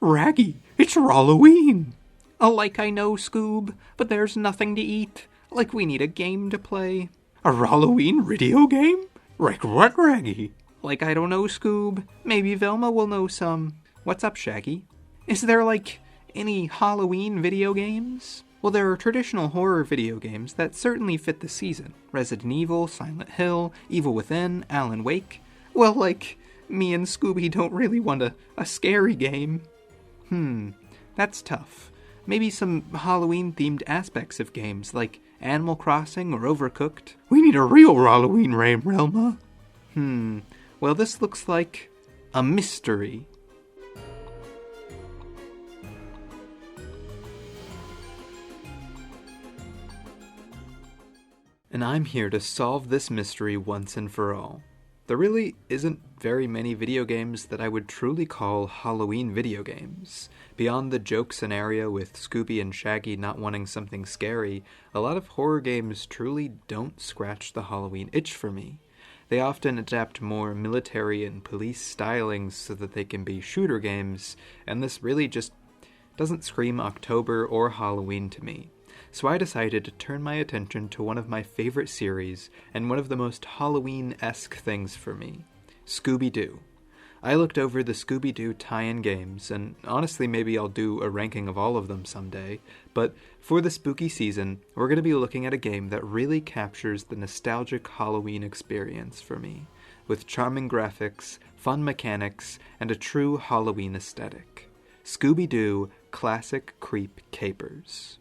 Raggy, it's Halloween! Like I know, Scoob, but there's nothing to eat. Like we need a game to play. A Halloween video game? Like what, Raggy? Like I don't know, Scoob. Maybe Velma will know some. What's up, Shaggy? Is there, any Halloween video games? Well, there are traditional horror video games that certainly fit the season. Resident Evil, Silent Hill, Evil Within, Alan Wake. Well, me and Scooby don't really want a scary game. That's tough. Maybe some Halloween-themed aspects of games, like Animal Crossing or Overcooked. We need a real Halloween game, Relma. Well, this looks like a mystery. And I'm here to solve this mystery once and for all. There really isn't very many video games that I would truly call Halloween video games. Beyond the joke scenario with Scooby and Shaggy not wanting something scary, a lot of horror games truly don't scratch the Halloween itch for me. They often adapt more military and police stylings so that they can be shooter games, and this really just doesn't scream October or Halloween to me. So I decided to turn my attention to one of my favorite series, and one of the most Halloween-esque things for me, Scooby-Doo. I looked over the Scooby-Doo tie-in games, and honestly maybe I'll do a ranking of all of them someday, but for the spooky season, we're going to be looking at a game that really captures the nostalgic Halloween experience for me, with charming graphics, fun mechanics, and a true Halloween aesthetic. Scooby-Doo Classic Creep Capers.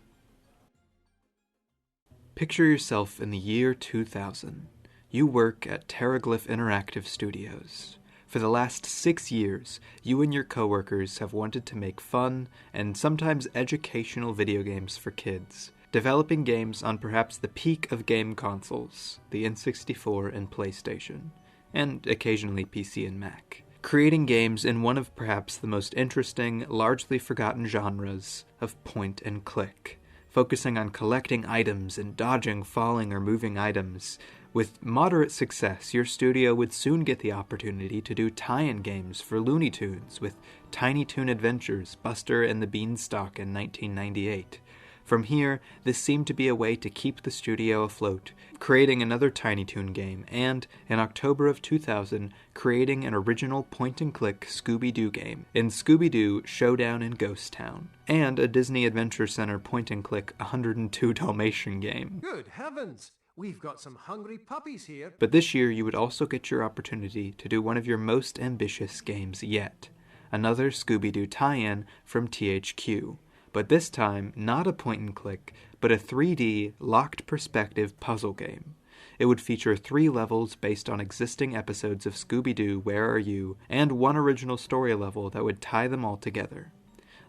Picture yourself in the year 2000. You work at Terraglyph Interactive Studios. For the last 6 years, you and your coworkers have wanted to make fun and sometimes educational video games for kids, developing games on perhaps the peak of game consoles, the N64 and PlayStation, and occasionally PC and Mac. Creating games in one of perhaps the most interesting, largely forgotten genres of point and click, focusing on collecting items and dodging falling or moving items. With moderate success, your studio would soon get the opportunity to do tie-in games for Looney Tunes with Tiny Toon Adventures, Buster and the Beanstalk in 1998. From here, this seemed to be a way to keep the studio afloat, creating another Tiny Toon game, and, in October of 2000, creating an original point-and-click Scooby-Doo game in Scooby-Doo Showdown in Ghost Town, and a Disney Adventure Center point-and-click 102 Dalmatian game. Good heavens! We've got some hungry puppies here. But this year you would also get your opportunity to do one of your most ambitious games yet, another Scooby-Doo tie-in from THQ. But this time, not a point-and-click, but a 3D, locked perspective puzzle game. It would feature 3 levels based on existing episodes of Scooby-Doo Where Are You, and one original story level that would tie them all together.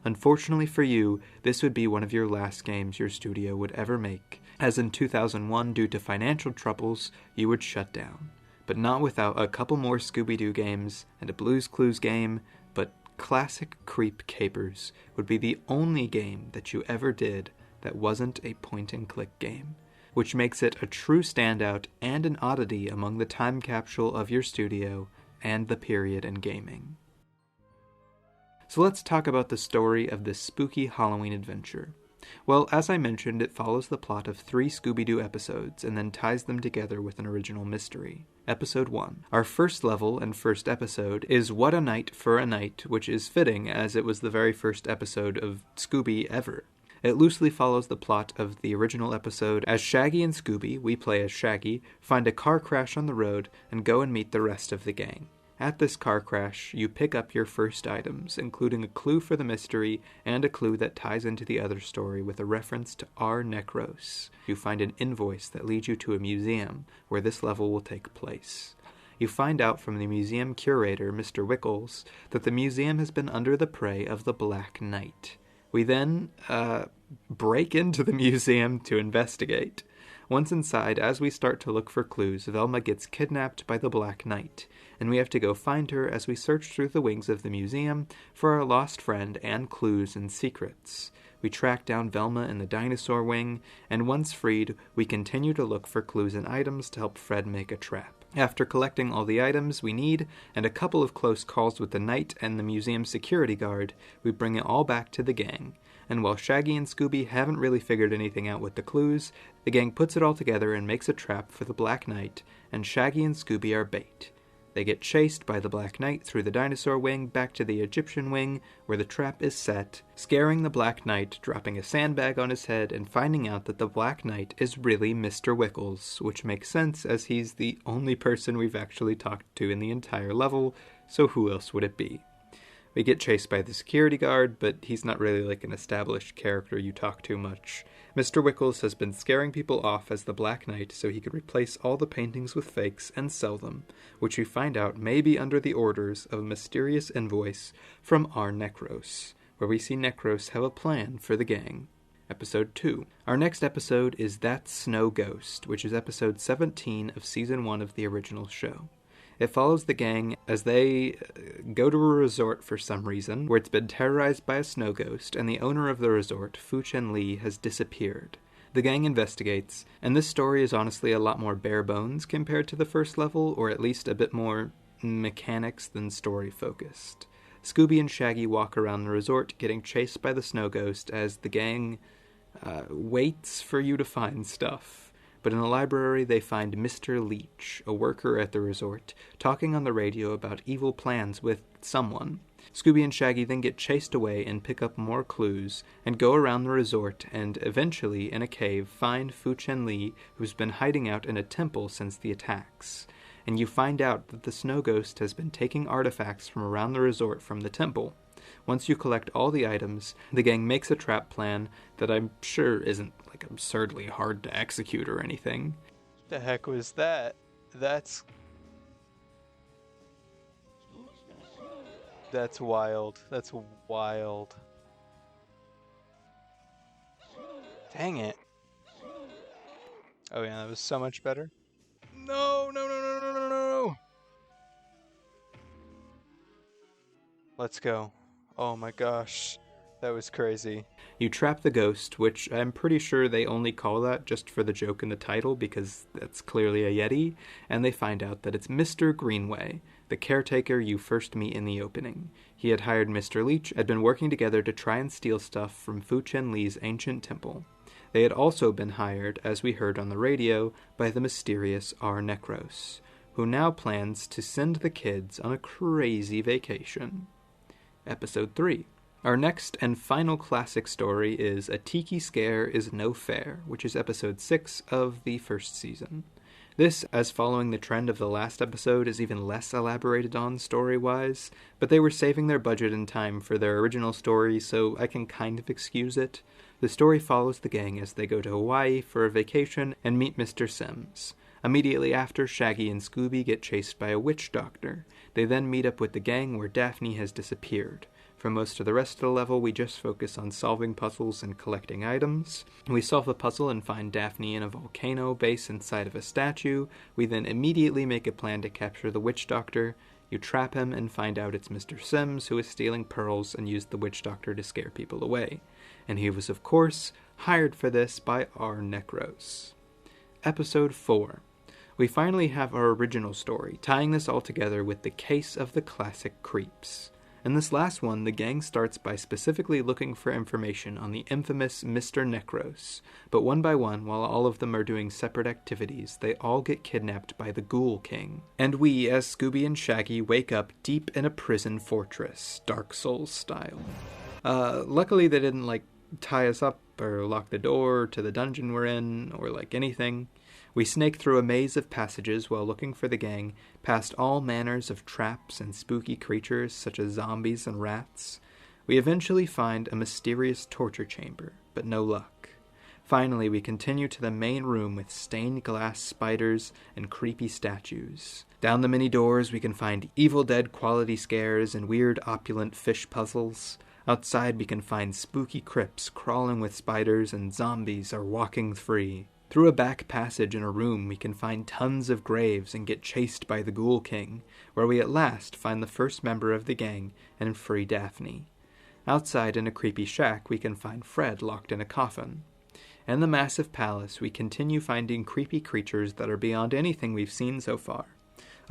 Unfortunately for you, this would be one of your last games your studio would ever make, as in 2001, due to financial troubles, you would shut down. But not without a couple more Scooby-Doo games, and a Blue's Clues game, but Classic Creep Capers would be the only game that you ever did that wasn't a point-and-click game, which makes it a true standout and an oddity among the time capsule of your studio and the period in gaming. So let's talk about the story of this spooky Halloween adventure. Well, as I mentioned, it follows the plot of 3 Scooby-Doo episodes and then ties them together with an original mystery. Episode 1. Our first level and first episode is What a Night for a Night, which is fitting as it was the very first episode of Scooby ever. It loosely follows the plot of the original episode as Shaggy and Scooby, we play as Shaggy, find a car crash on the road and go and meet the rest of the gang. At this car crash, you pick up your first items, including a clue for the mystery and a clue that ties into the other story with a reference to R. Necros. You find an invoice that leads you to a museum where this level will take place. You find out from the museum curator, Mr. Wickles, that the museum has been under the prey of the Black Knight. We then, break into the museum to investigate. Once inside, as we start to look for clues, Velma gets kidnapped by the Black Knight, and we have to go find her as we search through the wings of the museum for our lost friend and clues and secrets. We track down Velma in the dinosaur wing, and once freed, we continue to look for clues and items to help Fred make a trap. After collecting all the items we need, and a couple of close calls with the knight and the museum security guard, we bring it all back to the gang. And while Shaggy and Scooby haven't really figured anything out with the clues, the gang puts it all together and makes a trap for the Black Knight, and Shaggy and Scooby are bait. They get chased by the Black Knight through the dinosaur wing back to the Egyptian wing, where the trap is set, scaring the Black Knight, dropping a sandbag on his head, and finding out that the Black Knight is really Mr. Wickles, which makes sense as he's the only person we've actually talked to in the entire level, so who else would it be? We get chased by the security guard, but he's not really like an established character you talk to much. Mr. Wickles has been scaring people off as the Black Knight so he could replace all the paintings with fakes and sell them, which we find out may be under the orders of a mysterious invoice from our Necros, where we see Necros have a plan for the gang. Episode 2. Our next episode is That Snow Ghost, which is episode 17 of season 1 of the original show. It follows the gang as they go to a resort for some reason, where it's been terrorized by a snow ghost, and the owner of the resort, Fu Chen Li, has disappeared. The gang investigates, and this story is honestly a lot more bare bones compared to the first level, or at least a bit more mechanics than story focused. Scooby and Shaggy walk around the resort, getting chased by the snow ghost as the gang waits for you to find stuff. But in the library, they find Mr. Leech, a worker at the resort, talking on the radio about evil plans with someone. Scooby and Shaggy then get chased away and pick up more clues, and go around the resort, and eventually, in a cave, find Fu Chen Li, who's been hiding out in a temple since the attacks. And you find out that the snow ghost has been taking artifacts from around the resort from the temple. Once you collect all the items, the gang makes a trap plan that I'm sure isn't like absurdly hard to execute or anything. The heck was that? That's wild. That's wild. Dang it. Oh yeah, that was so much better. No, no, no, no, no, no, no. Let's go. Oh my gosh, that was crazy. You trap the ghost, which I'm pretty sure they only call that just for the joke in the title because that's clearly a Yeti, and they find out that it's Mr. Greenway, the caretaker you first meet in the opening. He had hired Mr. Leech, had been working together to try and steal stuff from Fu Chen Li's ancient temple. They had also been hired, as we heard on the radio, by the mysterious R. Necros, who now plans to send the kids on a crazy vacation. Episode 3. Our next and final classic story is A Tiki Scare is No Fair, which is episode 6 of the first season. This, as following the trend of the last episode, is even less elaborated on story-wise, but they were saving their budget and time for their original story, so I can kind of excuse it. The story follows the gang as they go to Hawaii for a vacation and meet Mr. Sims. Immediately after, Shaggy and Scooby get chased by a witch doctor. They then meet up with the gang where Daphne has disappeared. For most of the rest of the level, we just focus on solving puzzles and collecting items. We solve a puzzle and find Daphne in a volcano base inside of a statue. We then immediately make a plan to capture the witch doctor. You trap him and find out it's Mr. Sims, who is stealing pearls and used the witch doctor to scare people away. And he was, of course, hired for this by our Necros. Episode 4. We finally have our original story, tying this all together with the case of the classic creeps. In this last one, the gang starts by specifically looking for information on the infamous Mr. Necros, but one by one, while all of them are doing separate activities, they all get kidnapped by the Ghoul King. And we, as Scooby and Shaggy, wake up deep in a prison fortress, Dark Souls style. Luckily they didn't, tie us up or lock the door to the dungeon we're in, or anything. We snake through a maze of passages while looking for the gang, past all manners of traps and spooky creatures such as zombies and rats. We eventually find a mysterious torture chamber, but no luck. Finally, we continue to the main room with stained glass spiders and creepy statues. Down the many doors, we can find Evil Dead quality scares and weird opulent fish puzzles. Outside, we can find spooky crypts crawling with spiders and zombies are walking free. Through a back passage in a room, we can find tons of graves and get chased by the Ghoul King, where we at last find the first member of the gang and free Daphne. Outside in a creepy shack, we can find Fred locked in a coffin. In the massive palace, we continue finding creepy creatures that are beyond anything we've seen so far.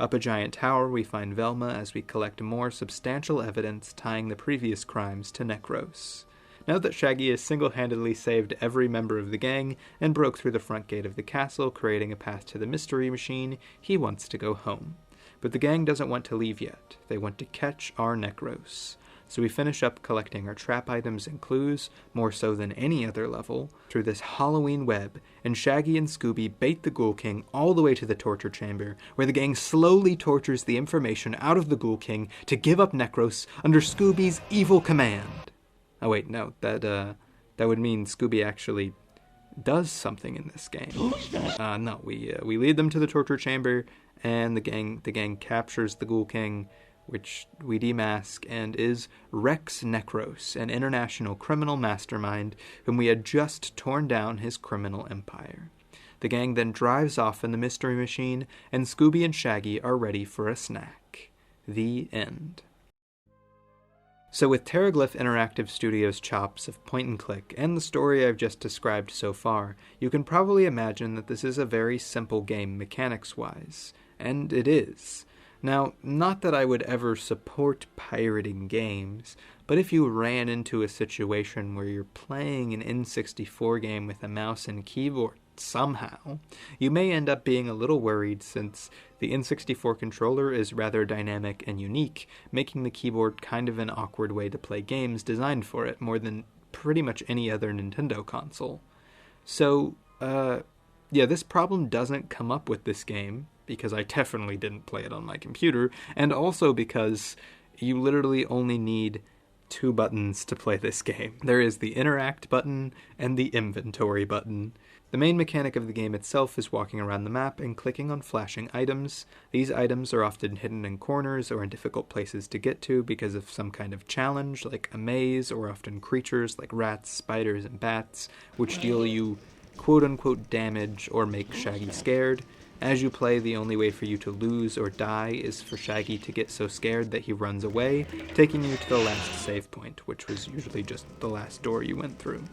Up a giant tower, we find Velma as we collect more substantial evidence tying the previous crimes to Necros. Now that Shaggy has single-handedly saved every member of the gang and broke through the front gate of the castle, creating a path to the mystery machine, he wants to go home. But the gang doesn't want to leave yet. They want to catch our Necros. So we finish up collecting our trap items and clues, more so than any other level, through this Halloween web, and Shaggy and Scooby bait the Ghoul King all the way to the torture chamber, where the gang slowly tortures the information out of the Ghoul King to give up Necros under Scooby's evil command. Oh wait, no, that would mean Scooby actually does something in this game. No, we lead them to the torture chamber, and the gang captures the Ghoul King, which we demask, and is Rex Necros, an international criminal mastermind whom we had just torn down his criminal empire. The gang then drives off in the mystery machine, and Scooby and Shaggy are ready for a snack. The end. So with Terraglyph Interactive Studios' chops of point-and-click and the story I've just described so far, you can probably imagine that this is a very simple game mechanics-wise. And it is. Now, not that I would ever support pirating games, but if you ran into a situation where you're playing an N64 game with a mouse and keyboard somehow, you may end up being a little worried since the N64 controller is rather dynamic and unique, making the keyboard kind of an awkward way to play games designed for it more than pretty much any other Nintendo console. So, this problem doesn't come up with this game, because I definitely didn't play it on my computer, and also because you literally only need 2 buttons to play this game. There is the Interact button and the Inventory button. The main mechanic of the game itself is walking around the map and clicking on flashing items. These items are often hidden in corners or in difficult places to get to because of some kind of challenge, like a maze, or often creatures like rats, spiders, and bats, which deal you quote-unquote damage or make Shaggy scared. As you play, the only way for you to lose or die is for Shaggy to get so scared that he runs away, taking you to the last save point, which was usually just the last door you went through.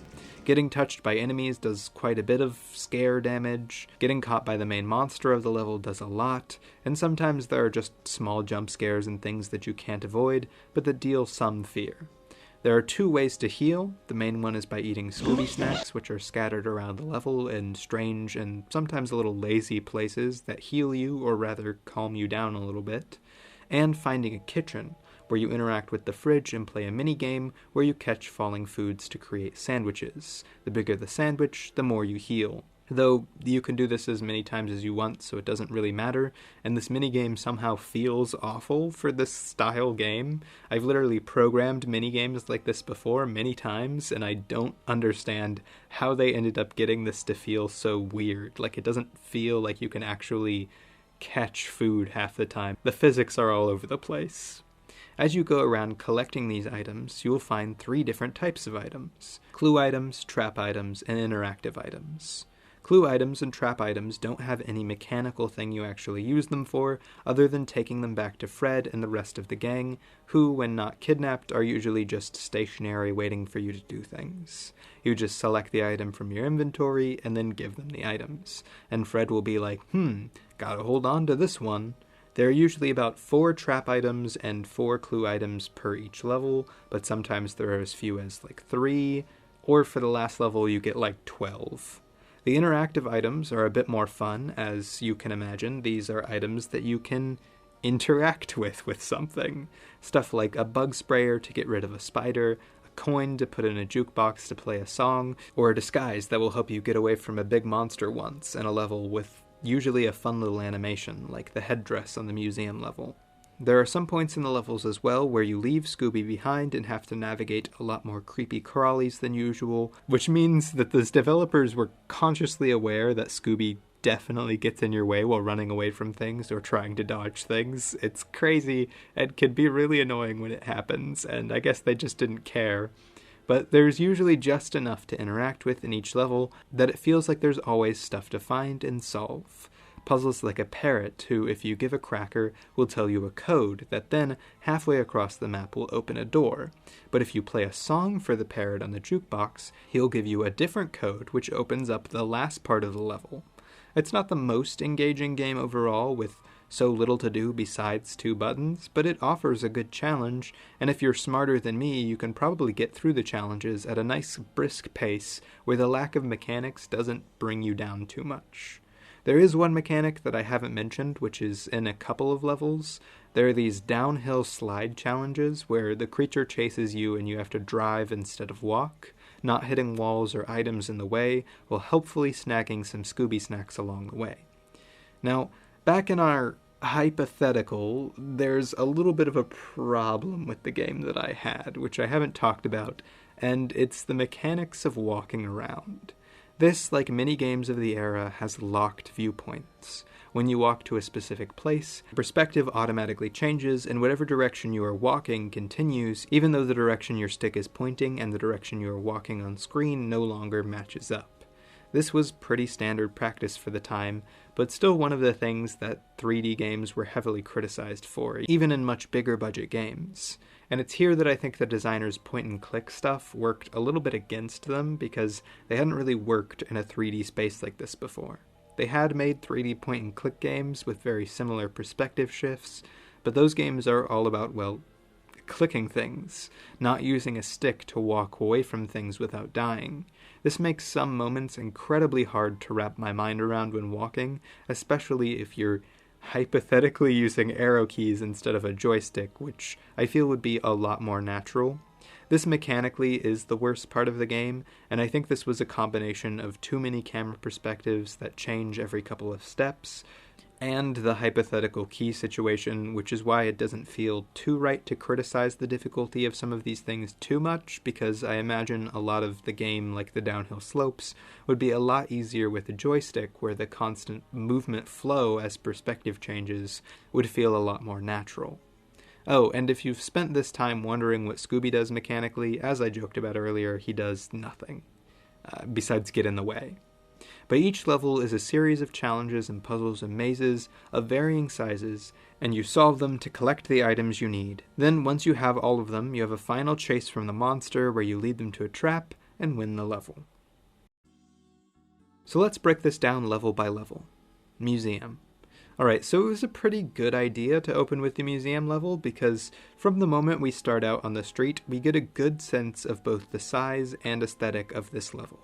Getting touched by enemies does quite a bit of scare damage, getting caught by the main monster of the level does a lot, and sometimes there are just small jump scares and things that you can't avoid, but that deal some fear. There are 2 ways to heal. The main one is by eating Scooby snacks, which are scattered around the level in strange and sometimes a little lazy places that heal you, or rather calm you down a little bit. And finding a kitchen, where you interact with the fridge and play a mini-game where you catch falling foods to create sandwiches. The bigger the sandwich, the more you heal. Though you can do this as many times as you want, so it doesn't really matter, and this minigame somehow feels awful for this style game. I've literally programmed minigames like this before many times, and I don't understand how they ended up getting this to feel so weird. Like, it doesn't feel like you can actually catch food half the time. The physics are all over the place. As you go around collecting these items, you will find 3 different types of items: clue items, trap items, and interactive items. Clue items and trap items don't have any mechanical thing you actually use them for, other than taking them back to Fred and the rest of the gang, who, when not kidnapped, are usually just stationary waiting for you to do things. You just select the item from your inventory and then give them the items, and Fred will be like, gotta hold on to this one. There are usually about 4 trap items and 4 clue items per each level, but sometimes there are as few as 3, or for the last level you get 12. The interactive items are a bit more fun. As you can imagine, these are items that you can interact with something. Stuff like a bug sprayer to get rid of a spider, a coin to put in a jukebox to play a song, or a disguise that will help you get away from a big monster once in a level with usually a fun little animation, like the headdress on the museum level. There are some points in the levels as well where you leave Scooby behind and have to navigate a lot more creepy crawlies than usual, which means that the developers were consciously aware that Scooby definitely gets in your way while running away from things or trying to dodge things. It's crazy and can be really annoying when it happens, and I guess they just didn't care. But there's usually just enough to interact with in each level that it feels like there's always stuff to find and solve. Puzzles like a parrot who, if you give a cracker, will tell you a code that then, halfway across the map, will open a door. But if you play a song for the parrot on the jukebox, he'll give you a different code which opens up the last part of the level. It's not the most engaging game overall, with so little to do besides 2 buttons, but it offers a good challenge, and if you're smarter than me, you can probably get through the challenges at a nice brisk pace where the lack of mechanics doesn't bring you down too much. There is one mechanic that I haven't mentioned, which is in a couple of levels. There are these downhill slide challenges where the creature chases you and you have to drive instead of walk. Not hitting walls or items in the way, while helpfully snagging some Scooby snacks along the way. Now, back in our hypothetical, there's a little bit of a problem with the game that I had, which I haven't talked about, and it's the mechanics of walking around. This, like many games of the era, has locked viewpoints. When you walk to a specific place, perspective automatically changes, and whatever direction you are walking continues, even though the direction your stick is pointing and the direction you are walking on screen no longer matches up. This was pretty standard practice for the time, but still one of the things that 3D games were heavily criticized for, even in much bigger budget games. And it's here that I think the designers' point-and-click stuff worked a little bit against them, because they hadn't really worked in a 3D space like this before. They had made 3D point-and-click games with very similar perspective shifts, but those games are all about, well, clicking things, not using a stick to walk away from things without dying. This makes some moments incredibly hard to wrap my mind around when walking, especially if you're hypothetically using arrow keys instead of a joystick, which I feel would be a lot more natural. This mechanically is the worst part of the game, and I think this was a combination of too many camera perspectives that change every couple of steps, and the hypothetical key situation, which is why it doesn't feel too right to criticize the difficulty of some of these things too much, because I imagine a lot of the game, like the downhill slopes, would be a lot easier with a joystick, where the constant movement flow as perspective changes would feel a lot more natural. Oh, and if you've spent this time wondering what Scooby does mechanically, as I joked about earlier, he does nothing, besides get in the way. But each level is a series of challenges and puzzles and mazes of varying sizes, and you solve them to collect the items you need. Then, once you have all of them, you have a final chase from the monster where you lead them to a trap and win the level. So let's break this down level by level. Museum. Alright, so it was a pretty good idea to open with the museum level, because from the moment we start out on the street, we get a good sense of both the size and aesthetic of this level.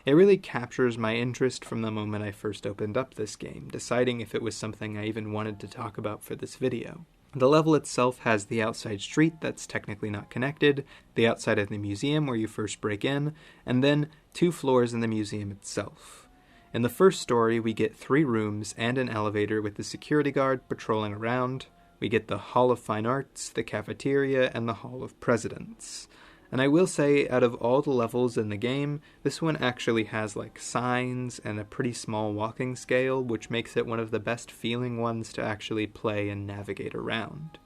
It really captures my interest from the moment I first opened up this game, deciding if it was something I even wanted to talk about for this video. The level itself has the outside street that's technically not connected, the outside of the museum where you first break in, and then 2 floors in the museum itself. In the first story, we get 3 rooms and an elevator with the security guard patrolling around. We get the Hall of Fine Arts, the cafeteria, and the Hall of Presidents. And I will say, out of all the levels in the game, this one actually has like signs and a pretty small walking scale, which makes it one of the best feeling ones to actually play and navigate around.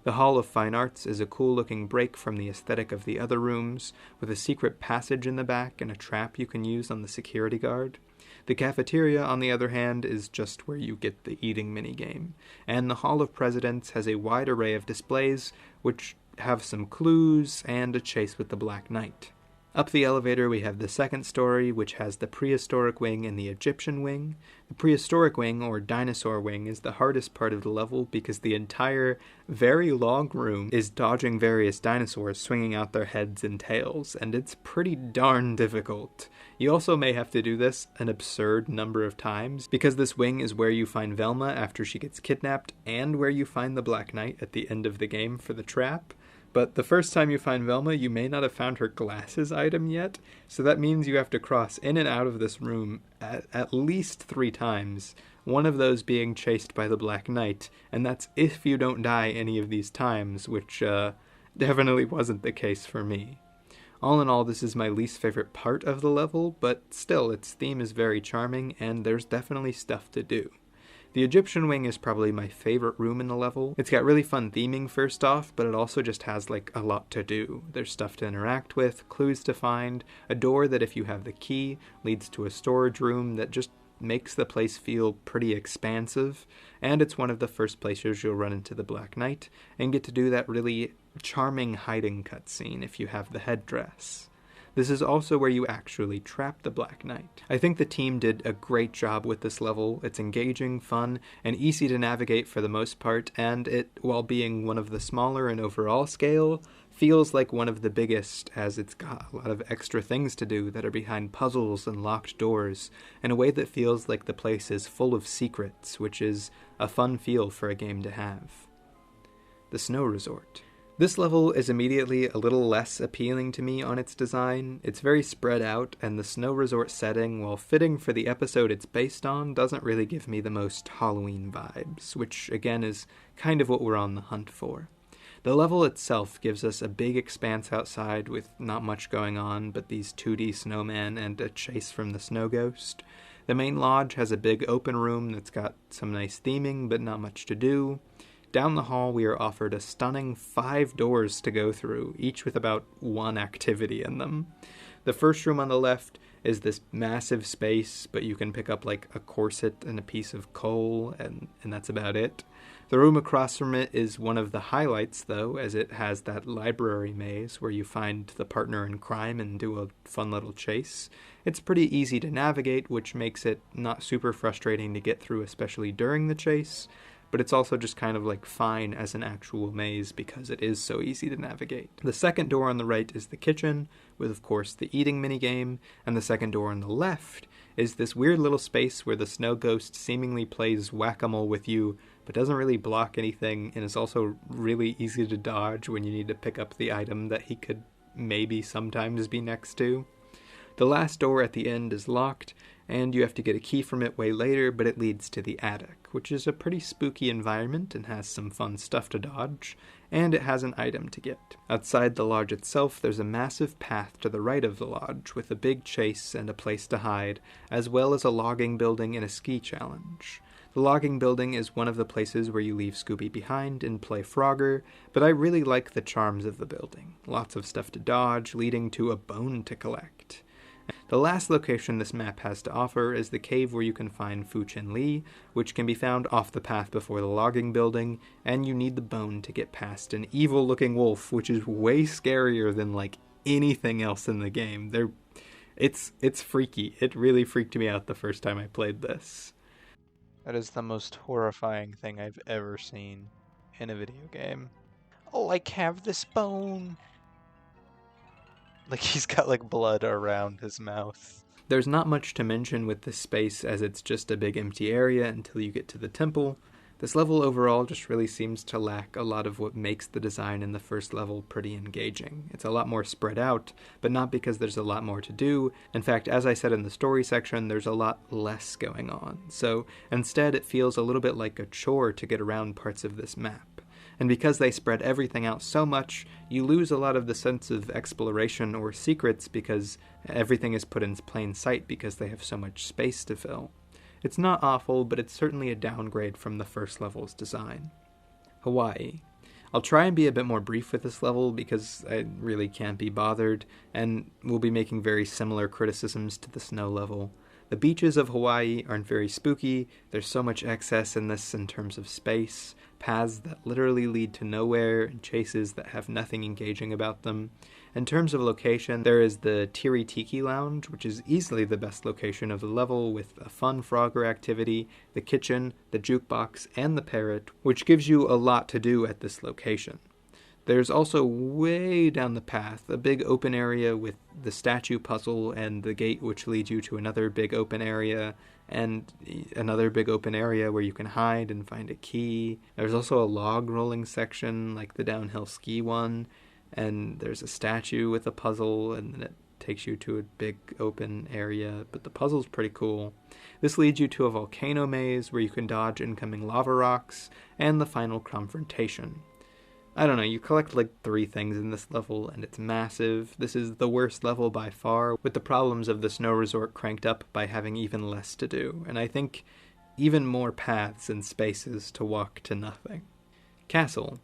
The Hall of Fine Arts is a cool looking break from the aesthetic of the other rooms, with a secret passage in the back and a trap you can use on the security guard. The cafeteria, on the other hand, is just where you get the eating minigame, and the Hall of Presidents has a wide array of displays, which have some clues and a chase with the Black Knight. Up the elevator we have the second story, which has the prehistoric wing and the Egyptian wing. The prehistoric wing, or dinosaur wing, is the hardest part of the level because the entire, very long room is dodging various dinosaurs swinging out their heads and tails, and it's pretty darn difficult. You also may have to do this an absurd number of times, because this wing is where you find Velma after she gets kidnapped, and where you find the Black Knight at the end of the game for the trap. But the first time you find Velma, you may not have found her glasses item yet, so that means you have to cross in and out of this room at least 3 times, one of those being chased by the Black Knight, and that's if you don't die any of these times, which definitely wasn't the case for me. All in all, this is my least favorite part of the level, but still, its theme is very charming, and there's definitely stuff to do. The Egyptian wing is probably my favorite room in the level. It's got really fun theming first off, but it also just has like a lot to do. There's stuff to interact with, clues to find, a door that if you have the key leads to a storage room that just makes the place feel pretty expansive, and it's one of the first places you'll run into the Black Knight and get to do that really charming hiding cutscene if you have the headdress. This is also where you actually trap the Black Knight. I think the team did a great job with this level. It's engaging, fun, and easy to navigate for the most part, and it, while being one of the smaller in overall scale, feels like one of the biggest, as it's got a lot of extra things to do that are behind puzzles and locked doors, in a way that feels like the place is full of secrets, which is a fun feel for a game to have. The Snow Resort. This level is immediately a little less appealing to me on its design. It's very spread out, and the Snow Resort setting, while fitting for the episode it's based on, doesn't really give me the most Halloween vibes, which again is kind of what we're on the hunt for. The level itself gives us a big expanse outside with not much going on but these 2D snowmen and a chase from the snow ghost. The main lodge has a big open room that's got some nice theming but not much to do. Down the hall we are offered a stunning 5 doors to go through, each with about one activity in them. The first room on the left is this massive space, but you can pick up like a corset and a piece of coal, and that's about it. The room across from it is one of the highlights, though, as it has that library maze where you find the partner in crime and do a fun little chase. It's pretty easy to navigate, which makes it not super frustrating to get through, especially during the chase, but it's also just kind of like fine as an actual maze because it is so easy to navigate. The second door on the right is the kitchen, with of course the eating minigame, and the second door on the left is this weird little space where the snow ghost seemingly plays whack-a-mole with you, but doesn't really block anything, and is also really easy to dodge when you need to pick up the item that he could maybe sometimes be next to. The last door at the end is locked, and you have to get a key from it way later, but it leads to the attic, which is a pretty spooky environment and has some fun stuff to dodge, and it has an item to get. Outside the lodge itself, there's a massive path to the right of the lodge, with a big chase and a place to hide, as well as a logging building and a ski challenge. The logging building is one of the places where you leave Scooby behind and play Frogger, but I really like the charms of the building. Lots of stuff to dodge, leading to a bone to collect. The last location this map has to offer is the cave where you can find Fu Chen Li, which can be found off the path before the logging building, and you need the bone to get past an evil-looking wolf, which is way scarier than, like, anything else in the game. It's freaky. It really freaked me out the first time I played this. That is the most horrifying thing I've ever seen in a video game. Oh, I have this bone! Like, he's got, like, blood around his mouth. There's not much to mention with this space, as it's just a big empty area until you get to the temple. This level overall just really seems to lack a lot of what makes the design in the first level pretty engaging. It's a lot more spread out, but not because there's a lot more to do. In fact, as I said in the story section, there's a lot less going on. So instead, it feels a little bit like a chore to get around parts of this map. And because they spread everything out so much, you lose a lot of the sense of exploration or secrets because everything is put in plain sight because they have so much space to fill. It's not awful, but it's certainly a downgrade from the first level's design. Hawaii. I'll try and be a bit more brief with this level because I really can't be bothered, and we'll be making very similar criticisms to the snow level. The beaches of Hawaii aren't very spooky. There's so much excess in this in terms of space, paths that literally lead to nowhere, and chases that have nothing engaging about them. In terms of location, there is the Tiri Tiki Lounge, which is easily the best location of the level, with a fun Frogger activity, the kitchen, the jukebox, and the parrot, which gives you a lot to do at this location. There's also way down the path a big open area with the statue puzzle and the gate which leads you to another big open area and another big open area where you can hide and find a key. There's also a log rolling section like the downhill ski one, and there's a statue with a puzzle, and then it takes you to a big open area, but the puzzle's pretty cool. This leads you to a volcano maze where you can dodge incoming lava rocks and the final confrontation. I don't know, you collect like 3 things in this level, and it's massive. This is the worst level by far, with the problems of the snow resort cranked up by having even less to do, and I think even more paths and spaces to walk to nothing. Castle.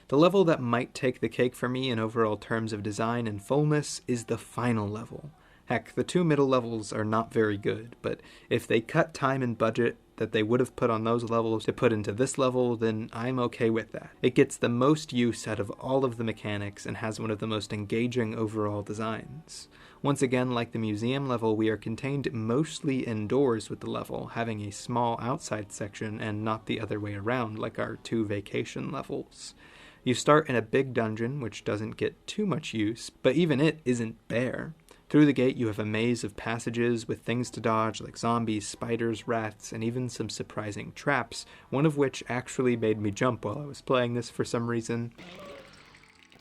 The level that might take the cake for me in overall terms of design and fullness is the final level. Heck, the 2 middle levels are not very good, but if they cut time and budget that they would have put on those levels to put into this level, then I'm okay with that. It gets the most use out of all of the mechanics and has one of the most engaging overall designs. Once again, like the museum level, we are contained mostly indoors with the level, having a small outside section and not the other way around like our 2 vacation levels. You start in a big dungeon, which doesn't get too much use, but even it isn't bare. Through the gate you have a maze of passages with things to dodge like zombies, spiders, rats, and even some surprising traps, one of which actually made me jump while I was playing this for some reason.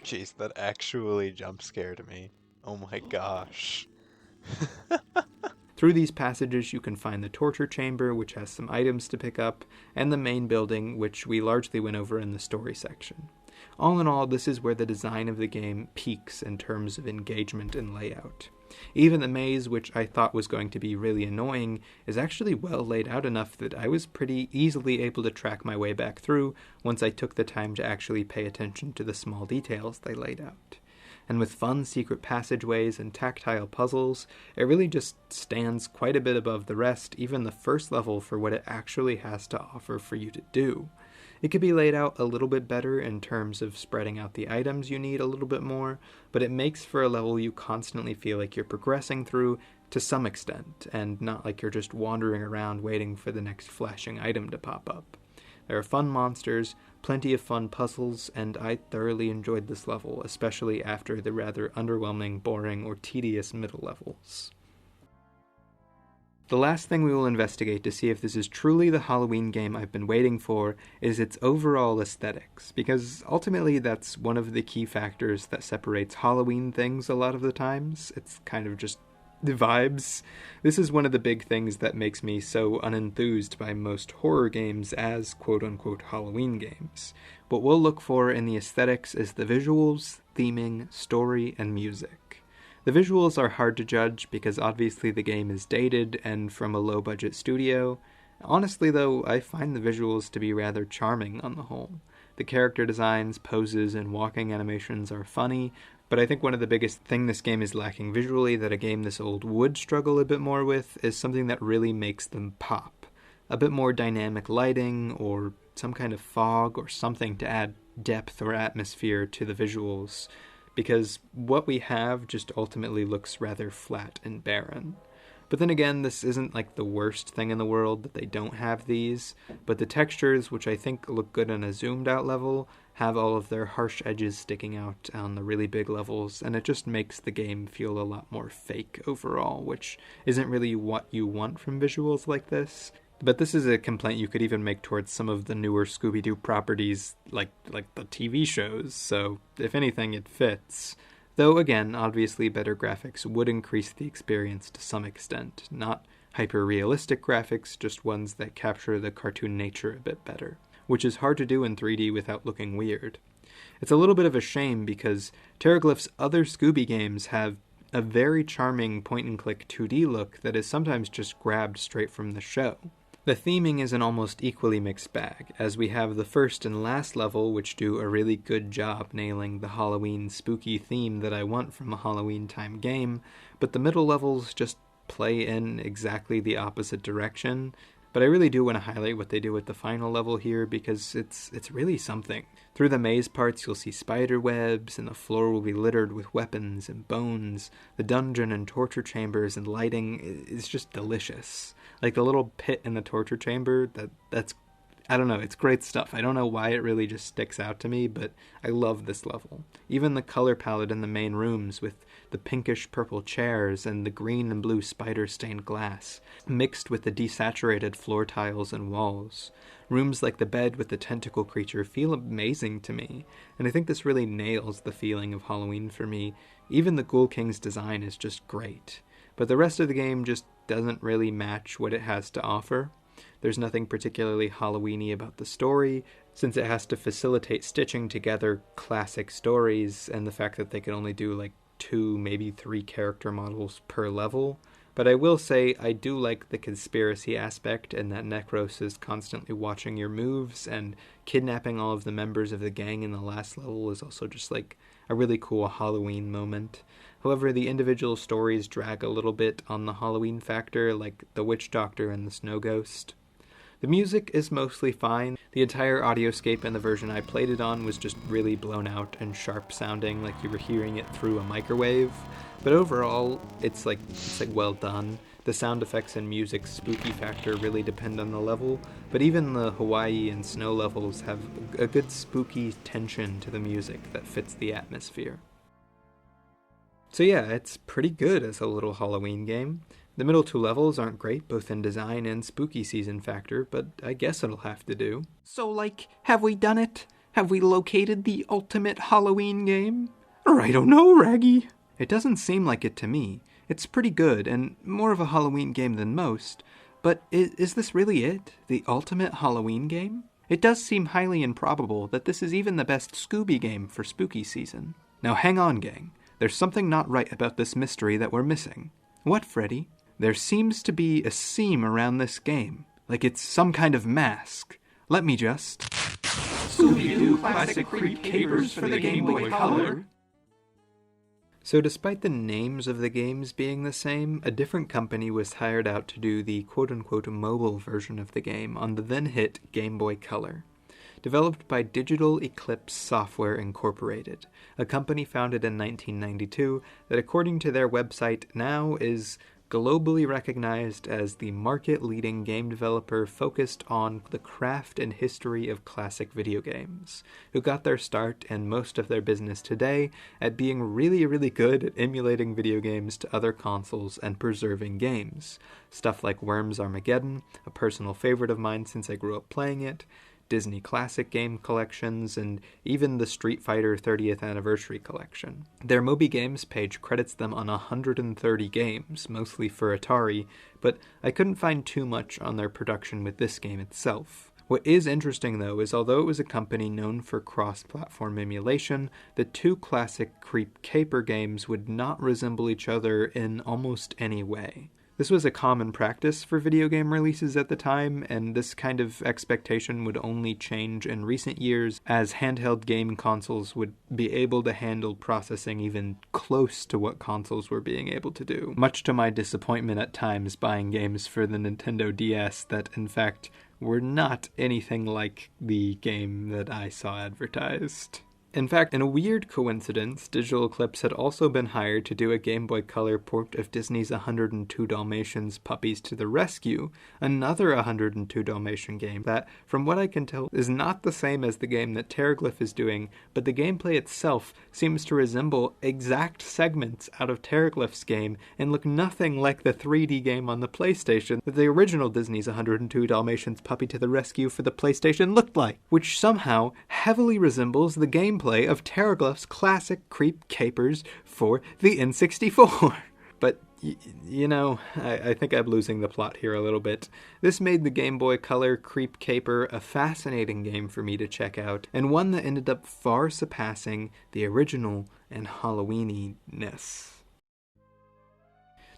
Jeez, that actually jump scared me. Oh my gosh. Through these passages you can find the torture chamber, which has some items to pick up, and the main building, which we largely went over in the story section. All in all, this is where the design of the game peaks in terms of engagement and layout. Even the maze, which I thought was going to be really annoying, is actually well laid out enough that I was pretty easily able to track my way back through once I took the time to actually pay attention to the small details they laid out. And with fun secret passageways and tactile puzzles, it really just stands quite a bit above the rest, even the first level, for what it actually has to offer for you to do. It could be laid out a little bit better in terms of spreading out the items you need a little bit more, but it makes for a level you constantly feel like you're progressing through to some extent, and not like you're just wandering around waiting for the next flashing item to pop up. There are fun monsters, plenty of fun puzzles, and I thoroughly enjoyed this level, especially after the rather underwhelming, boring, or tedious middle levels. The last thing we will investigate to see if this is truly the Halloween game I've been waiting for is its overall aesthetics, because ultimately that's one of the key factors that separates Halloween things a lot of the times. It's kind of just the vibes. This is one of the big things that makes me so unenthused by most horror games as quote-unquote Halloween games. What we'll look for in the aesthetics is the visuals, theming, story, and music. The visuals are hard to judge because obviously the game is dated and from a low-budget studio. Honestly though, I find the visuals to be rather charming on the whole. The character designs, poses, and walking animations are funny, but I think one of the biggest thing this game is lacking visually that a game this old would struggle a bit more with is something that really makes them pop. A bit more dynamic lighting, or some kind of fog, or something to add depth or atmosphere to the visuals, because what we have just ultimately looks rather flat and barren. But then again, this isn't like the worst thing in the world that they don't have these, but the textures, which I think look good on a zoomed out level, have all of their harsh edges sticking out on the really big levels, and it just makes the game feel a lot more fake overall, which isn't really what you want from visuals like this. But this is a complaint you could even make towards some of the newer Scooby-Doo properties, like the TV shows, so if anything, it fits. Though again, obviously better graphics would increase the experience to some extent. Not hyper-realistic graphics, just ones that capture the cartoon nature a bit better, which is hard to do in 3D without looking weird. It's a little bit of a shame because Terraglyph's other Scooby games have a very charming point-and-click 2D look that is sometimes just grabbed straight from the show. The theming is an almost equally mixed bag, as we have the first and last level which do a really good job nailing the Halloween spooky theme that I want from a Halloween time game, but the middle levels just play in exactly the opposite direction. But I really do want to highlight what they do at the final level here because it's really something. Through the maze parts you'll see spider webs, and the floor will be littered with weapons and bones. The dungeon and torture chambers and lighting is just delicious. Like the little pit in the torture chamber, that's I don't know, it's great stuff. I don't know why it really just sticks out to me, but I love this level. Even the color palette in the main rooms with the pinkish purple chairs and the green and blue spider-stained glass, mixed with the desaturated floor tiles and walls. Rooms like the bed with the tentacle creature feel amazing to me, and I think this really nails the feeling of Halloween for me. Even the Ghoul King's design is just great, but the rest of the game just doesn't really match what it has to offer. There's nothing particularly Halloween-y about the story, since it has to facilitate stitching together classic stories and the fact that they can only do like 2, maybe 3 character models per level. But I will say I do like the conspiracy aspect, and that Necros is constantly watching your moves, and kidnapping all of the members of the gang in the last level is also just like a really cool Halloween moment. However, the individual stories drag a little bit on the Halloween factor, like the Witch Doctor and the Snow Ghost. The music is mostly fine. The entire audioscape in the version I played it on was just really blown out and sharp sounding, like you were hearing it through a microwave. But overall, it's well done. The sound effects and music's spooky factor really depend on the level, but even the Hawaii and snow levels have a good spooky tension to the music that fits the atmosphere. So yeah, it's pretty good as a little Halloween game. The middle 2 levels aren't great, both in design and spooky season factor, but I guess it'll have to do. So, have we done it? Have we located the ultimate Halloween game? Or I don't know, Raggy. It doesn't seem like it to me. It's pretty good, and more of a Halloween game than most. But is this really it? The ultimate Halloween game? It does seem highly improbable that this is even the best Scooby game for spooky season. Now hang on, gang. There's something not right about this mystery that we're missing. What, Freddy? There seems to be a seam around this game, like it's some kind of mask. Let me just... Scooby-Doo Classic Creep Capers for the Game Boy Color. So despite the names of the games being the same, a different company was hired out to do the quote-unquote mobile version of the game on the then-hit Game Boy Color. Developed by Digital Eclipse Software Incorporated, a company founded in 1992 that according to their website now is globally recognized as the market-leading game developer focused on the craft and history of classic video games, who got their start and most of their business today at being really, really good at emulating video games to other consoles and preserving games. Stuff like Worms Armageddon, a personal favorite of mine since I grew up playing it, Disney Classic game collections, and even the Street Fighter 30th Anniversary collection. Their Moby Games page credits them on 130 games, mostly for Atari, but I couldn't find too much on their production with this game itself. What is interesting, though, is although it was a company known for cross-platform emulation, the 2 classic Creep Caper games would not resemble each other in almost any way. This was a common practice for video game releases at the time, and this kind of expectation would only change in recent years as handheld game consoles would be able to handle processing even close to what consoles were being able to do. Much to my disappointment at times buying games for the Nintendo DS that, in fact, were not anything like the game that I saw advertised. In fact, in a weird coincidence, Digital Eclipse had also been hired to do a Game Boy Color port of Disney's 102 Dalmatians Puppies to the Rescue, another 102 Dalmatian game that, from what I can tell, is not the same as the game that Terraglyph is doing, but the gameplay itself seems to resemble exact segments out of Terraglyph's game and look nothing like the 3D game on the PlayStation that the original Disney's 102 Dalmatians Puppy to the Rescue for the PlayStation looked like, which somehow heavily resembles the gameplay of Terraglyph's classic Creep Capers for the N64. But, I think I'm losing the plot here a little bit. This made the Game Boy Color Creep Caper a fascinating game for me to check out, and one that ended up far surpassing the original and Halloween-ness.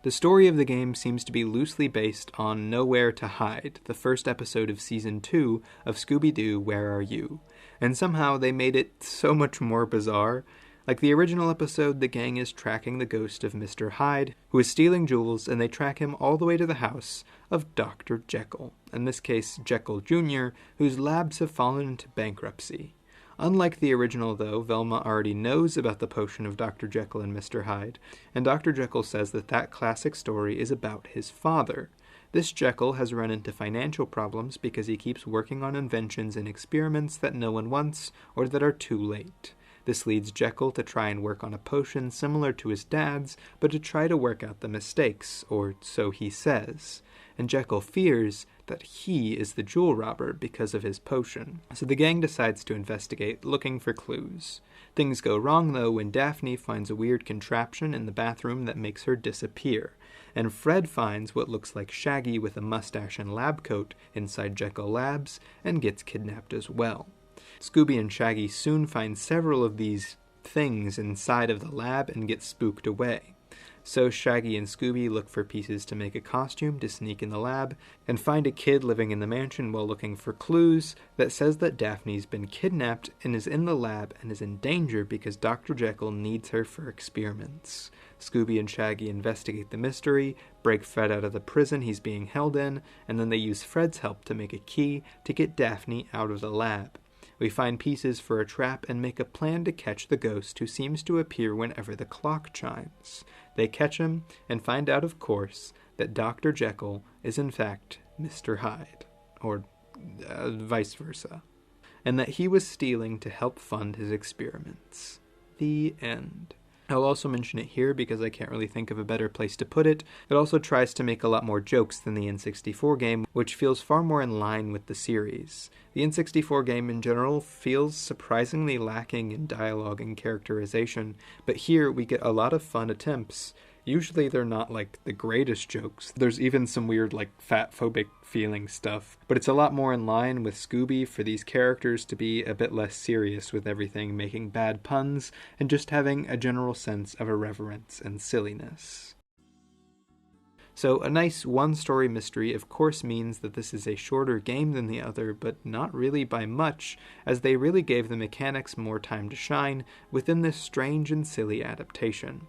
The story of the game seems to be loosely based on Nowhere to Hide, the first episode of Season 2 of Scooby-Doo, Where Are You? And somehow they made it so much more bizarre. Like the original episode, the gang is tracking the ghost of Mr. Hyde, who is stealing jewels, and they track him all the way to the house of Dr. Jekyll, in this case Jekyll Jr., whose labs have fallen into bankruptcy. Unlike the original, though, Velma already knows about the potion of Dr. Jekyll and Mr. Hyde, and Dr. Jekyll says that classic story is about his father. This Jekyll has run into financial problems because he keeps working on inventions and experiments that no one wants or that are too late. This leads Jekyll to try and work on a potion similar to his dad's, but to try to work out the mistakes, or so he says. And Jekyll fears that he is the jewel robber because of his potion. So the gang decides to investigate, looking for clues. Things go wrong, though, when Daphne finds a weird contraption in the bathroom that makes her disappear. And Fred finds what looks like Shaggy with a mustache and lab coat inside Jekyll Labs and gets kidnapped as well. Scooby and Shaggy soon find several of these things inside of the lab and get spooked away. So Shaggy and Scooby look for pieces to make a costume to sneak in the lab, and find a kid living in the mansion while looking for clues that says that Daphne's been kidnapped and is in the lab and is in danger because Dr. Jekyll needs her for experiments. Scooby and Shaggy investigate the mystery, break Fred out of the prison he's being held in, and then they use Fred's help to make a key to get Daphne out of the lab. We find pieces for a trap and make a plan to catch the ghost who seems to appear whenever the clock chimes. They catch him and find out, of course, that Dr. Jekyll is in fact Mr. Hyde, or vice versa, and that he was stealing to help fund his experiments. The end. I'll also mention it here because I can't really think of a better place to put it. It also tries to make a lot more jokes than the N64 game, which feels far more in line with the series. The N64 game in general feels surprisingly lacking in dialogue and characterization, but here we get a lot of fun attempts. Usually they're not like the greatest jokes. There's even some weird like fat-phobic feeling stuff. But it's a lot more in line with Scooby for these characters to be a bit less serious with everything, making bad puns, and just having a general sense of irreverence and silliness. So a nice one-story mystery of course means that this is a shorter game than the other, but not really by much, as they really gave the mechanics more time to shine within this strange and silly adaptation.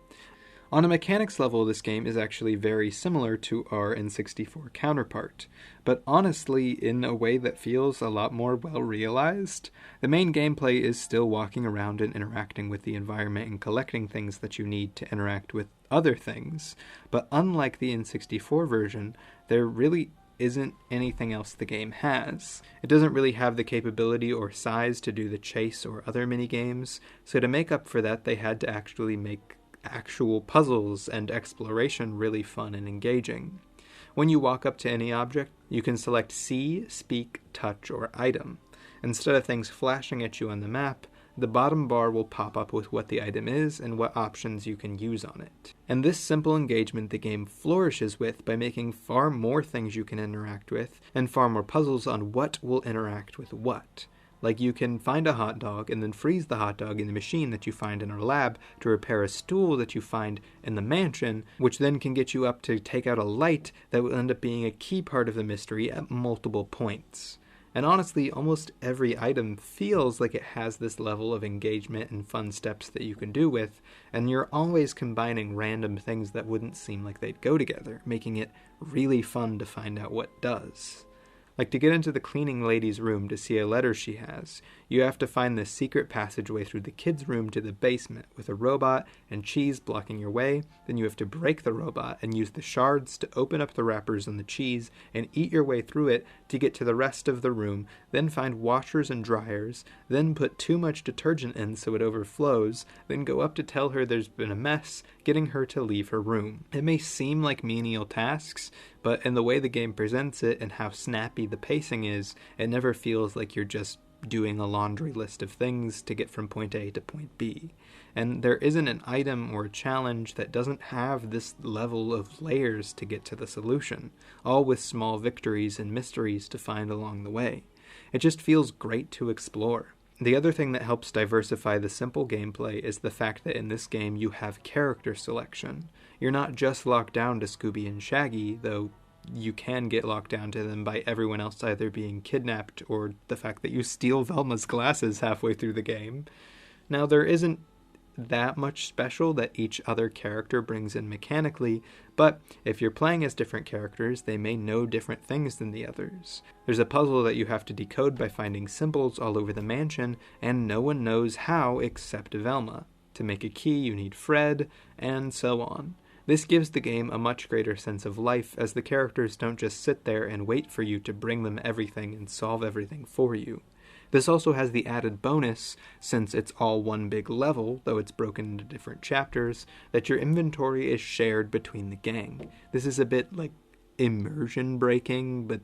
On a mechanics level, this game is actually very similar to our N64 counterpart, but honestly in a way that feels a lot more well realized. The main gameplay is still walking around and interacting with the environment and collecting things that you need to interact with other things, but unlike the N64 version, there really isn't anything else the game has. It doesn't really have the capability or size to do the chase or other minigames, so to make up for that they had to actually make actual puzzles and exploration really fun and engaging. When you walk up to any object, you can select see, speak, touch, or item. Instead of things flashing at you on the map, the bottom bar will pop up with what the item is and what options you can use on it. And this simple engagement the game flourishes with by making far more things you can interact with, and far more puzzles on what will interact with what. Like you can find a hot dog and then freeze the hot dog in the machine that you find in our lab to repair a stool that you find in the mansion, which then can get you up to take out a light that will end up being a key part of the mystery at multiple points. And honestly, almost every item feels like it has this level of engagement and fun steps that you can do with, and you're always combining random things that wouldn't seem like they'd go together, making it really fun to find out what does. Like to get into the cleaning lady's room to see a letter she has, you have to find this secret passageway through the kids' room to the basement with a robot and cheese blocking your way. Then you have to break the robot and use the shards to open up the wrappers on the cheese and eat your way through it to get to the rest of the room, then find washers and dryers, then put too much detergent in so it overflows, then go up to tell her there's been a mess, getting her to leave her room. It may seem like menial tasks, but in the way the game presents it and how snappy the pacing is, it never feels like you're just doing a laundry list of things to get from point A to point B. And there isn't an item or a challenge that doesn't have this level of layers to get to the solution, all with small victories and mysteries to find along the way. It just feels great to explore. The other thing that helps diversify the simple gameplay is the fact that in this game you have character selection. You're not just locked down to Scooby and Shaggy, though you can get locked down to them by everyone else either being kidnapped or the fact that you steal Velma's glasses halfway through the game. Now, there isn't that much special that each other character brings in mechanically, but if you're playing as different characters, they may know different things than the others. There's a puzzle that you have to decode by finding symbols all over the mansion, and no one knows how except Velma. To make a key, you need Fred, and so on. This gives the game a much greater sense of life, as the characters don't just sit there and wait for you to bring them everything and solve everything for you. This also has the added bonus, since it's all one big level, though it's broken into different chapters, that your inventory is shared between the gang. This is a bit like immersion breaking, but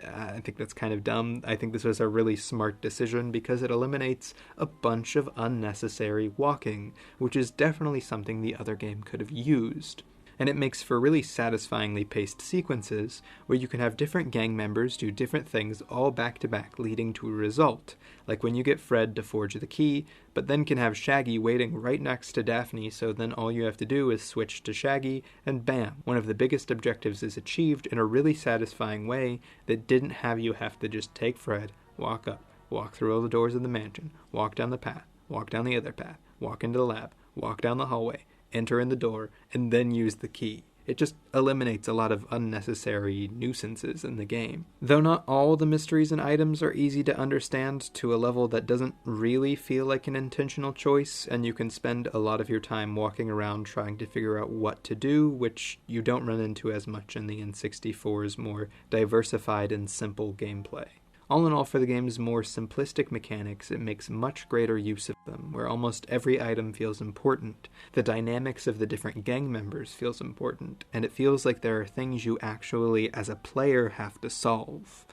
I think that's kind of dumb. I think this was a really smart decision because it eliminates a bunch of unnecessary walking, which is definitely something the other game could have used. and it makes for really satisfyingly paced sequences where you can have different gang members do different things all back to back, leading to a result, like when you get Fred to forge the key, but then can have Shaggy waiting right next to Daphne, so then all you have to do is switch to Shaggy, and bam, one of the biggest objectives is achieved in a really satisfying way that didn't have you have to just take Fred, walk up, walk through all the doors of the mansion, walk down the path, walk down the other path, walk into the lab, walk down the hallway, enter in the door, and then use the key. It just eliminates a lot of unnecessary nuisances in the game. Though not all the mysteries and items are easy to understand to a level that doesn't really feel like an intentional choice, and you can spend a lot of your time walking around trying to figure out what to do, which you don't run into as much in the N64's more diversified and simple gameplay. All in all, for the game's more simplistic mechanics, it makes much greater use of them, where almost every item feels important, the dynamics of the different gang members feels important, and it feels like there are things you actually, as a player, have to solve.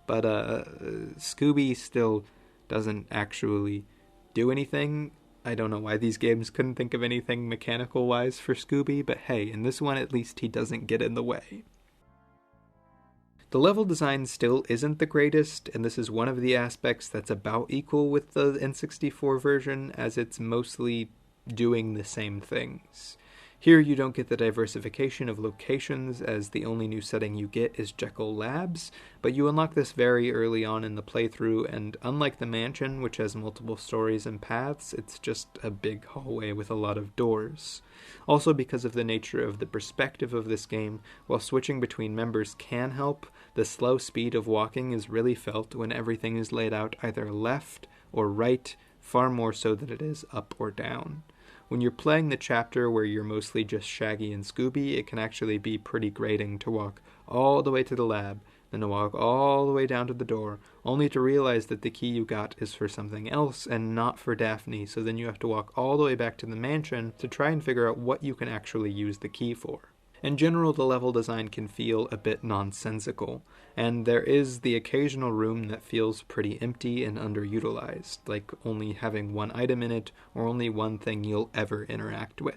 But Scooby still doesn't actually do anything. I don't know why these games couldn't think of anything mechanical-wise for Scooby, but hey, in this one at least he doesn't get in the way. The level design still isn't the greatest, and this is one of the aspects that's about equal with the N64 version, as it's mostly doing the same things. Here you don't get the diversification of locations, as the only new setting you get is Jekyll Labs, but you unlock this very early on in the playthrough, and unlike the mansion, which has multiple stories and paths, it's just a big hallway with a lot of doors. Also, because of the nature of the perspective of this game, while switching between members can help, the slow speed of walking is really felt when everything is laid out either left or right, far more so than it is up or down. When you're playing the chapter where you're mostly just Shaggy and Scooby, it can actually be pretty grating to walk all the way to the lab, then to walk all the way down to the door, only to realize that the key you got is for something else and not for Daphne, so then you have to walk all the way back to the mansion to try and figure out what you can actually use the key for. In general, the level design can feel a bit nonsensical, and there is the occasional room that feels pretty empty and underutilized, like only having one item in it or only one thing you'll ever interact with.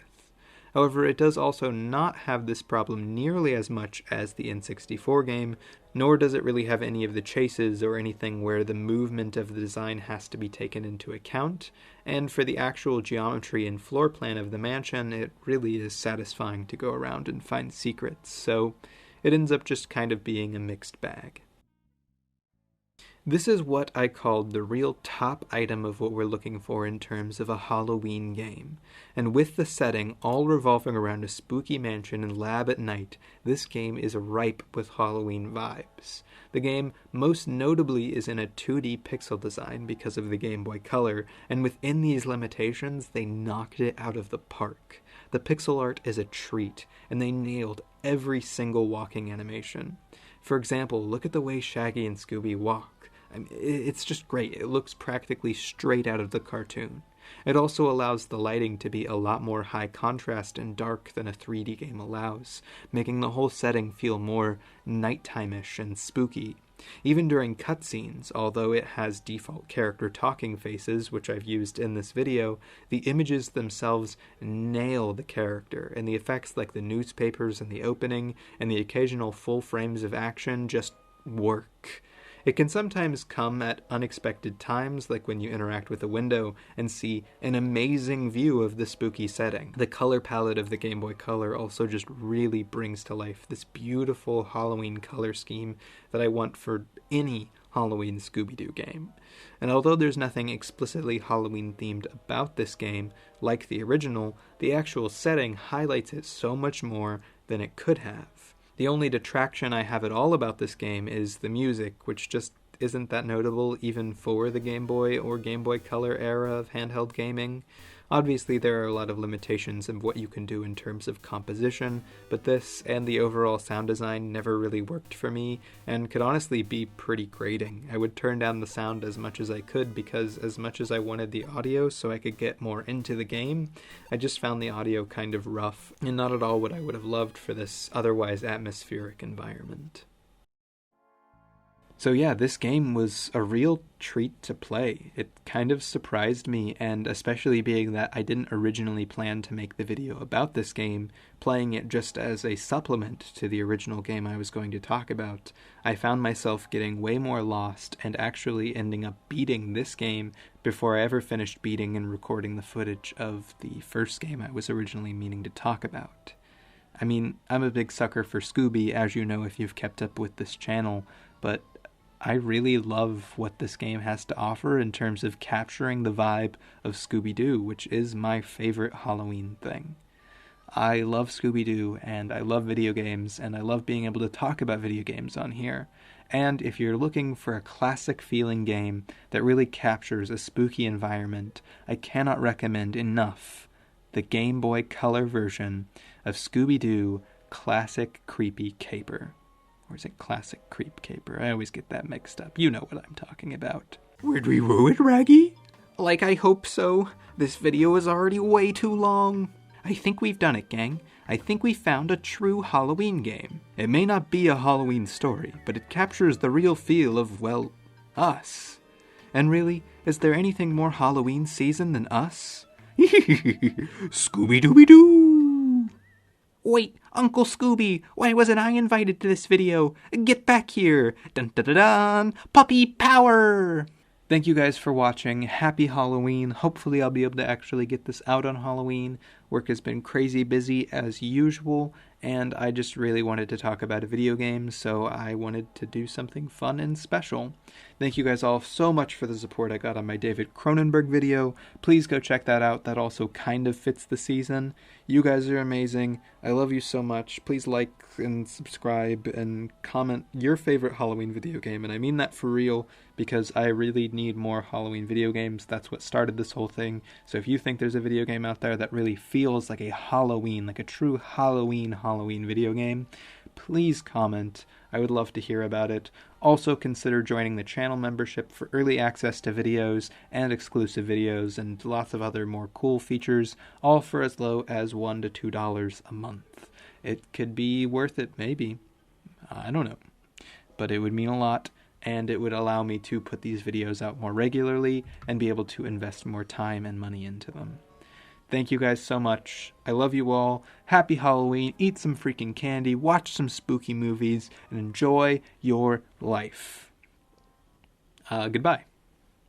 However, it does also not have this problem nearly as much as the N64 game, nor does it really have any of the chases or anything where the movement of the design has to be taken into account, and for the actual geometry and floor plan of the mansion, it really is satisfying to go around and find secrets, so it ends up just kind of being a mixed bag. This is what I called the real top item of what we're looking for in terms of a Halloween game. And with the setting all revolving around a spooky mansion and lab at night, this game is ripe with Halloween vibes. The game most notably is in a 2D pixel design because of the Game Boy Color, and within these limitations, they knocked it out of the park. The pixel art is a treat, and they nailed every single walking animation. For example, look at the way Shaggy and Scooby walk. It's just great. It looks practically straight out of the cartoon. It also allows the lighting to be a lot more high contrast and dark than a 3D game allows, making the whole setting feel more nighttime-ish and spooky. Even during cutscenes, although it has default character talking faces, which I've used in this video, the images themselves nail the character, and the effects like the newspapers in the opening and the occasional full frames of action just work. It can sometimes come at unexpected times, like when you interact with a window and see an amazing view of the spooky setting. The color palette of the Game Boy Color also just really brings to life this beautiful Halloween color scheme that I want for any Halloween Scooby-Doo game. And although there's nothing explicitly Halloween-themed about this game, like the original, the actual setting highlights it so much more than it could have. The only detraction I have at all about this game is the music, which just isn't that notable even for the Game Boy or Game Boy Color era of handheld gaming. Obviously, there are a lot of limitations of what you can do in terms of composition, but this and the overall sound design never really worked for me, and could honestly be pretty grating. I would turn down the sound as much as I could, because as much as I wanted the audio so I could get more into the game, I just found the audio kind of rough, and not at all what I would have loved for this otherwise atmospheric environment. So yeah, this game was a real treat to play. It kind of surprised me, and especially being that I didn't originally plan to make the video about this game, playing it just as a supplement to the original game I was going to talk about, I found myself getting way more lost and actually ending up beating this game before I ever finished beating and recording the footage of the first game I was originally meaning to talk about. I mean, I'm a big sucker for Scooby, as you know if you've kept up with this channel, but I really love what this game has to offer in terms of capturing the vibe of Scooby-Doo, which is my favorite Halloween thing. I love Scooby-Doo, and I love video games, and I love being able to talk about video games on here. And if you're looking for a classic feeling game that really captures a spooky environment, I cannot recommend enough the Game Boy Color version of Scooby-Doo Classic Creepy Caper. Or is it Classic Creep Caper? I always get that mixed up. You know what I'm talking about. Where'd we woo it, Raggy? Like, I hope so. This video is already way too long. I think we've done it, gang. I think we found a true Halloween game. It may not be a Halloween story, but it captures the real feel of, well, us. And really, is there anything more Halloween season than us? Scooby-Dooby-Doo! Wait, Uncle Scooby, why wasn't I invited to this video? Get back here! Dun dun dun dun! Puppy power! Thank you guys for watching. Happy Halloween. Hopefully I'll be able to actually get this out on Halloween. Work has been crazy busy as usual, and I just really wanted to talk about a video game, so I wanted to do something fun and special. Thank you guys all so much for the support I got on my David Cronenberg video. Please go check that out. That also kind of fits the season. You guys are amazing. I love you so much. Please like and subscribe and comment your favorite Halloween video game, and I mean that for real, because I really need more Halloween video games. That's what started this whole thing. So if you think there's a video game out there that really feels like a Halloween, like a true Halloween video game, please comment. I would love to hear about it. Also consider joining the channel membership for early access to videos and exclusive videos and lots of other more cool features, all for as low as $1 to $2 a month. It could be worth it, maybe. I don't know. But it would mean a lot, and it would allow me to put these videos out more regularly and be able to invest more time and money into them. Thank you guys so much. I love you all. Happy Halloween. Eat some freaking candy. Watch some spooky movies. And enjoy your life. Goodbye.